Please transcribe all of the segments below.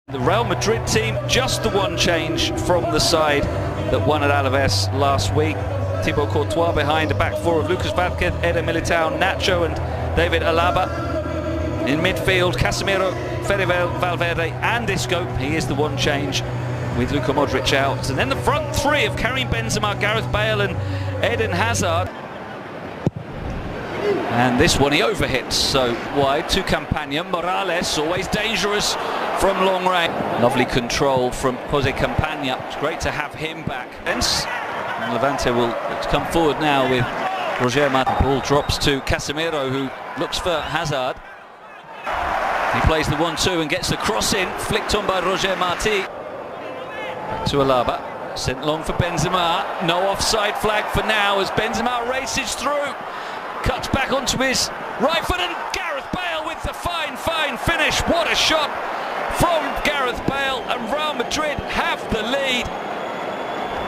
The Real Madrid team, just the one change from the side that won at Alaves last week. Thibaut Courtois behind a back four of Lucas Vázquez, Eder Militao, Nacho and David Alaba. In midfield, Casemiro, Fede Valverde and Isco. He is the one change with Luka Modric out. And then the front three of Karim Benzema, Gareth Bale and Eden Hazard. And this one he overhits, so wide to Campagna. Morales, always dangerous from long range. Lovely control from Jose Campagna. It's great to have him back. And Levante will come forward now with Roger Martin. Ball drops to Casemiro, who looks for Hazard. He plays the 1-2 and gets the cross in, flicked on by Roger Marti. Back to Alaba, sent long for Benzema. No offside flag for now as Benzema races through. Cuts back onto his right foot and Gareth Bale with the fine finish. What a shot from Gareth Bale, and Real Madrid have the lead.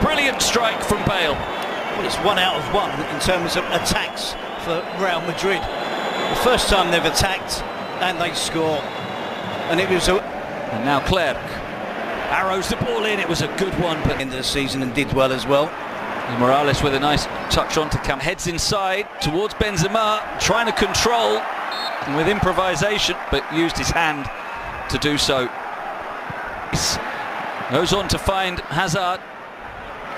Brilliant strike from Bale. Well, it's 1 out of 1 in terms of attacks for Real Madrid. The first time they've attacked and they score. And it was And now Clerc arrows the ball in. It was a good one, but end of the season and did well as well. And Morales with a nice touch on to Camp. Heads inside towards Benzema, trying to control with improvisation, but used his hand to do so. Goes on to find Hazard.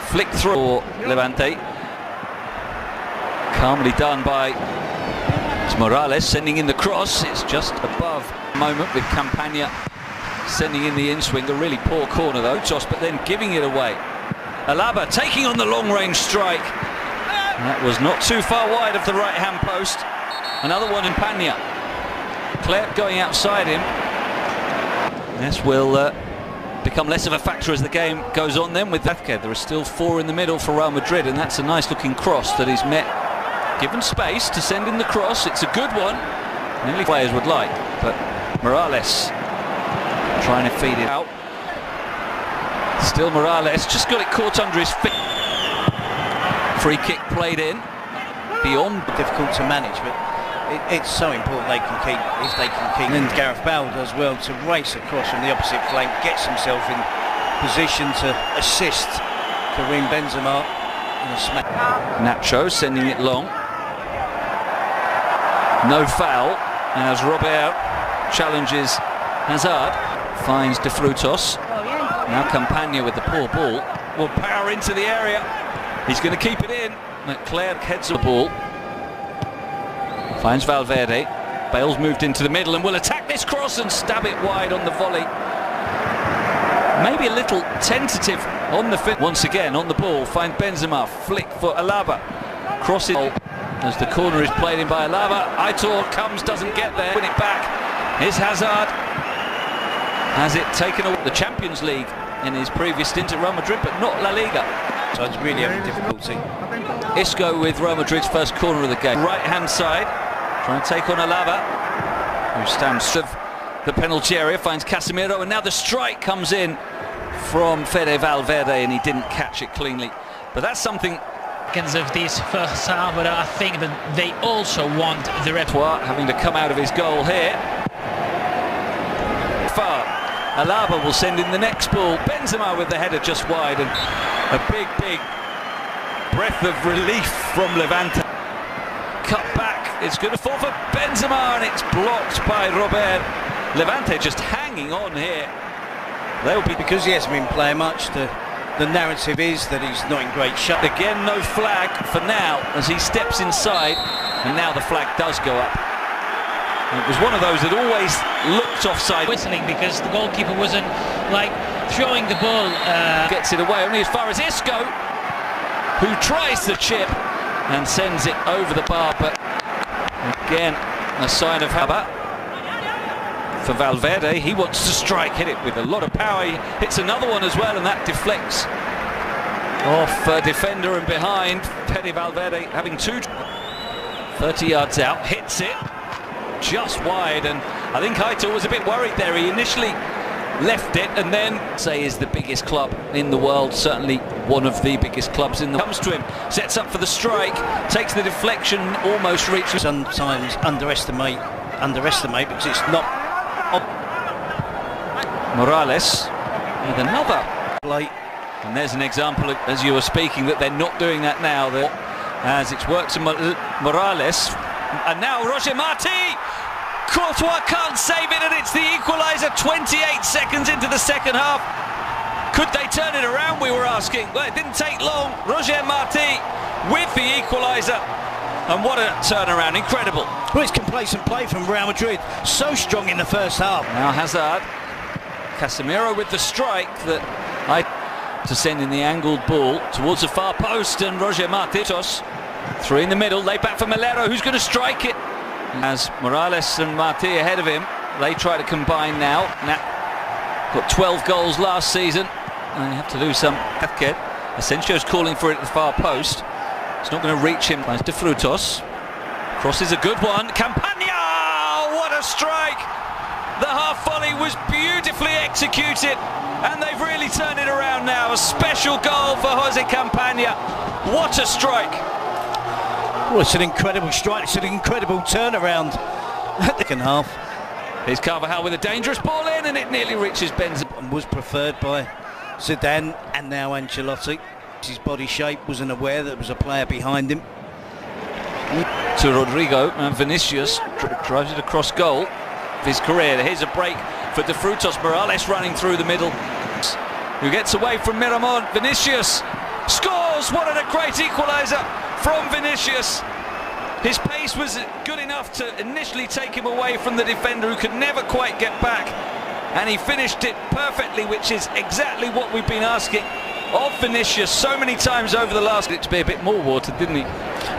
Flick through Levante. Calmly done by Morales, sending in the cross. It's just above the moment with Campagna sending in the in-swing. A really poor corner though, Toss, but then giving it away. Alaba taking on the long-range strike. That was not too far wide of the right-hand post. Another one in Pagna. Clerc going outside him. This will become less of a factor as the game goes on then with Vázquez. There are still 4 in the middle for Real Madrid, and that's a nice-looking cross that is met. Given space to send in the cross. It's a good one. Nearly players would like, but Morales trying to feed it out. Still Morales, just got it caught under his feet. Free kick played in. Beyond. Difficult to manage, but it's so important they can keep, if they can keep. And Gareth Bale does well to race across from the opposite flank, gets himself in position to assist Karim Benzema in a smack. Nacho sending it long. No foul as Robert challenges Hazard. Finds De Frutos. Now Campagna with the poor ball. Will power into the area. He's going to keep it in. Clerc heads the ball. Finds Valverde. Bale's moved into the middle and will attack this cross and stab it wide on the volley. Maybe a little tentative on the fit. Once again on the ball. Find Benzema. Flick for Alaba. Cross it as the corner is played in by Alaba. Aitor comes, doesn't get there. Win it back. Here's Hazard. Has it taken away the Champions League in his previous stint at Real Madrid, but not La Liga. So it's really having difficulty. Isco with Real Madrid's first corner of the game. Right-hand side, trying to take on Alaba, who stands of the penalty area, finds Casemiro, and now the strike comes in from Fede Valverde, and he didn't catch it cleanly. But that's something. Of this first half, but I think that they also want the repertoire having to come out of his goal here. Far. Alaba will send in the next ball. Benzema with the header just wide, and a big breath of relief from Levante. Cut back, it's going to fall for Benzema, and it's blocked by Robert. Levante just hanging on here. They'll be, because he hasn't been playing much, the narrative is that he's not in great shape. Again, no flag for now as he steps inside, and now the flag does go up. It was one of those that always looked offside. Whistling because the goalkeeper wasn't like throwing the ball. Gets it away only as far as Isco, who tries the chip and sends it over the bar, but again a sign of habit for Valverde. He wants to strike, hit it with a lot of power. He hits another one as well, and that deflects off a defender and behind. Fede Valverde having 30 yards out, hits it just wide, and I think Aitor was a bit worried there. He initially left it, and then say is the biggest club in the world, certainly one of the biggest clubs in the comes to him, sets up for the strike, takes the deflection, almost reaches. Sometimes underestimate because it's not Morales with another. Late. And there's an example, as you were speaking, that they're not doing that now. As it's worked to Morales. And now Roger Marti! Courtois can't save it, and it's the equaliser 28 seconds into the second half. Could they turn it around, we were asking? Well, it didn't take long. Roger Marti with the equaliser. And what a turnaround, incredible. Well, it's complacent play from Real Madrid. So strong in the first half. Now Hazard. Casemiro with the strike that to send in the angled ball towards the far post, and Roger Marti. Three in the middle, laid back for Melero, who's going to strike it. As Morales and Marti ahead of him, they try to combine now. Got 12 goals last season, and they have to do some. Asensio's calling for it at the far post. It's not going to reach him. Nice to Frutos. Cross is a good one. Campagna! What a strike! The half volley was beautifully executed, and they've really turned it around now. A special goal for Jose Campagna. What a strike! Well, it's an incredible strike. It's an incredible turnaround. Second half. Here's Carvajal with a dangerous ball in, and it nearly reaches Benzema. And was preferred by Zidane and now Ancelotti. His body shape, wasn't aware that there was a player behind him. To Rodrigo, and Vinicius drives it across goal of his career. Here's a break for De Frutos. Morales running through the middle, who gets away from Miramon. Vinicius scores. What a great equaliser from Vinicius. His pace was good enough to initially take him away from the defender, who could never quite get back, and he finished it perfectly, which is exactly what we've been asking of Vinicius so many times over the last. It to be a bit more watered, didn't he?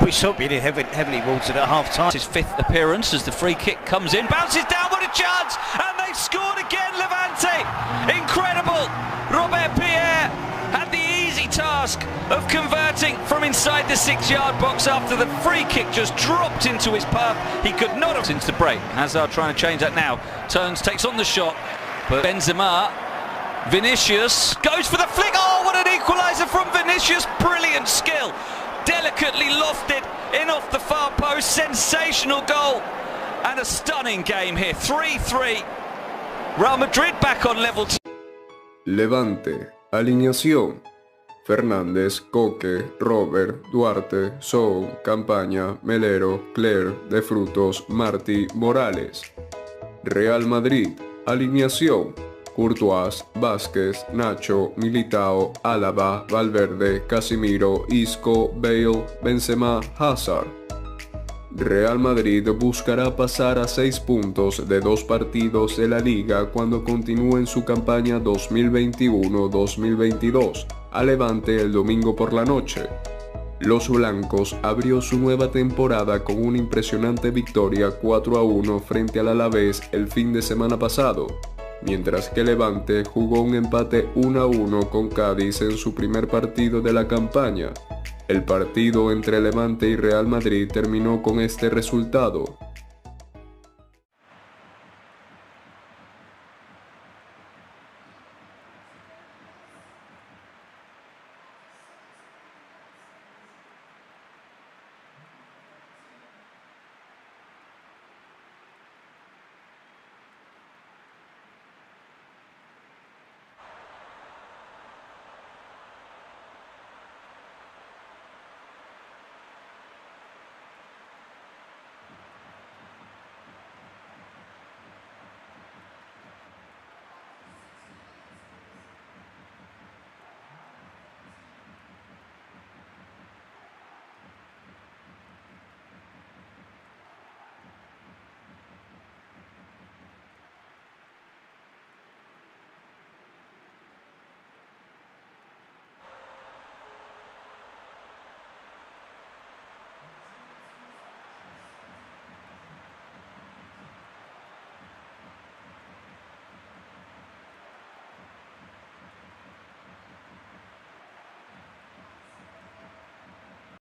We saw it really heavily watered at half time. His fifth appearance as the free kick comes in, bounces down, what a chance, and they've scored again. Levante, incredible. Robert Pierre had the easy task of converting from inside the 6-yard box after the free kick just dropped into his path. He could not have since the break. Hazard trying to change that now. Turns, takes on the shot, but Benzema. Vinicius goes for the flick. Oh, what an equaliser from Vinicius. Brilliant skill. Delicately lofted in off the far post. Sensational goal. And a stunning game here. 3-3. Real Madrid back on level 2. Levante. Alineación. Fernández, Coque, Robert, Duarte, Sou, Campaña, Melero, Cler, De Frutos, Marti, Morales. Real Madrid. Alineación. Courtois, Vázquez, Nacho, Militao, Álava, Valverde, Casemiro, Isco, Bale, Benzema, Hazard. Real Madrid buscará pasar a 6 puntos de 2 partidos de la Liga cuando continúen su campaña 2021-2022 a Levante el domingo por la noche. Los blancos abrió su nueva temporada con una impresionante victoria 4-1 frente al Alavés el fin de semana pasado, mientras que Levante jugó un empate 1-1 con Cádiz en su primer partido de la campaña. El partido entre Levante y Real Madrid terminó con este resultado: